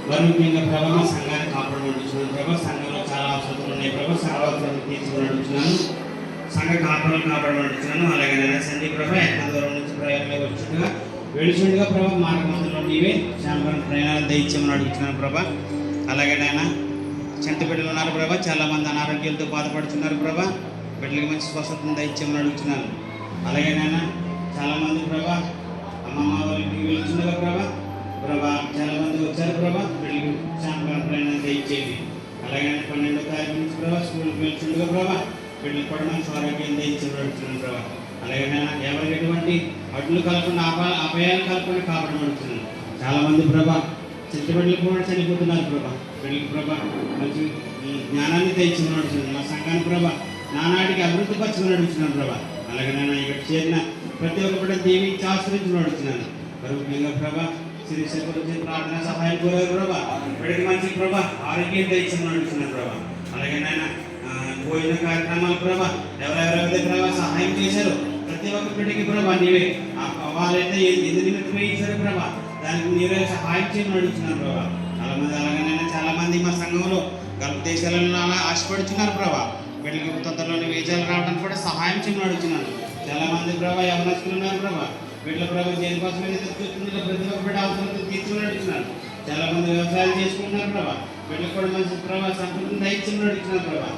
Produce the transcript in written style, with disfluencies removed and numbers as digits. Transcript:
మరి ముఖ్యంగా ప్రభా మా సంఘాన్ని కాపాడబడుతున్నాను ప్రభా. సంఘంలో చాలా అవసరాలు ఉన్నాయి ప్రభా. సంఘ అవసరాలు తీర్చుకోబడుతున్నాను, సంఘ కాపాడలు కాపాడబడుతున్నాను. అలాగే నేను సంధి ప్రభా ఎంత దూరం నుంచి ప్రయాణంలో వచ్చుగా వెళుచుండగా ప్రభా మార్గంలో నీవే శాంపరణ ప్రయాణాలు దయచేయమని అడుగుతున్నాను ప్రభా. అలాగే నాయన చంటి బిడ్డలు ఉన్నారు ప్రభా, చాలామంది అనారోగ్యాలతో బాధపడుతున్నారు ప్రభా. బిడ్డలకి మంచి స్వస్థతను దయచేయమని అడుగుతున్నాను. అలాగే నాయన చాలామంది ప్రభా అమ్మమ్మ వాళ్ళ ఇంటికి వెళ్తుండగా ప్రభా చాలామంది వచ్చారు ప్రభా. బిడ్డలకి శాంపరణ ప్రయాణాలు దయచేయండి. అలాగే 12వ తారీఖు నుంచి ప్రభా స్కూల్కి వెళ్తుండగా ప్రభా బిడ్డలు కూడా మంచి ఆరోగ్యం దయచేయమని అడుగుతున్నాను ప్రభా. అలాగే ఎవరికి ఎటువంటి అడ్లు కలగకుండా అపాయాలు కలగకుండా కాపాడబడుతున్నాను. చాలామంది ప్రభా చిత్తబిడ్డలు కూడా చనిపోతున్నారు ప్రభా. బిడ్డలకి ప్రభా మంచి జ్ఞానాన్ని తెచ్చుకుని నడుస్తున్నాను. మా సంఘాన్ని ప్రభా నానాటికి అభివృద్ధి పరచుకుని నడుస్తున్నాను ప్రభా. అలాగే నేను ఇక్కడ చేరిన ప్రతి ఒక్క బిడ్డ దీవించి ఆశ్రయించి నడుస్తున్నాను. మరి ముఖ్యంగా ప్రభా శిరీష గురించి ప్రార్థన సహాయం కోరారు ప్రభా. బిడ్డకి మంచి ప్రభా ఆరోగ్యం తెచ్చుకుని నడుస్తున్నాను ప్రభా. అలాగే నాయన భోజన కార్యక్రమాలు ప్రభా ఎవరెవరైతే ప్రభా సహాయం చేశారో ప్రతి ఒక్క బిడ్డకి ప్రభా నీవే వాళ్ళైతే ఎందు నిమిత్తమే ఇచ్చారు ప్రభా దానికి నీవే సహాయం చేయమని అడుగుతున్నాను ప్రభా. అలాగనైనా చాలామంది మా సంఘంలో గల్ఫ్ దేశాలను అలా ఆశపడుతున్నారు ప్రభా. వీళ్ళకి తొందరలోని వీజాలు రావడానికి కూడా సహాయం చేయమని అడుగుతున్నాను. చాలామంది ప్రభా యవనస్తులు ఉన్నారు ప్రభా. వీళ్ళ ప్రభా దేనికోసం చూస్తున్నారు ప్రతి ఒక్క బిడ్డ అవసరం తీర్చుకుని అడుగుతున్నాను. చాలామంది వ్యవసాయాలు చేసుకుంటున్నారు ప్రభా. వీళ్ళకి కూడా మంచి ప్రభా సంపూర్ణ దయచేయమని అడుగుతున్నారు ప్రభా.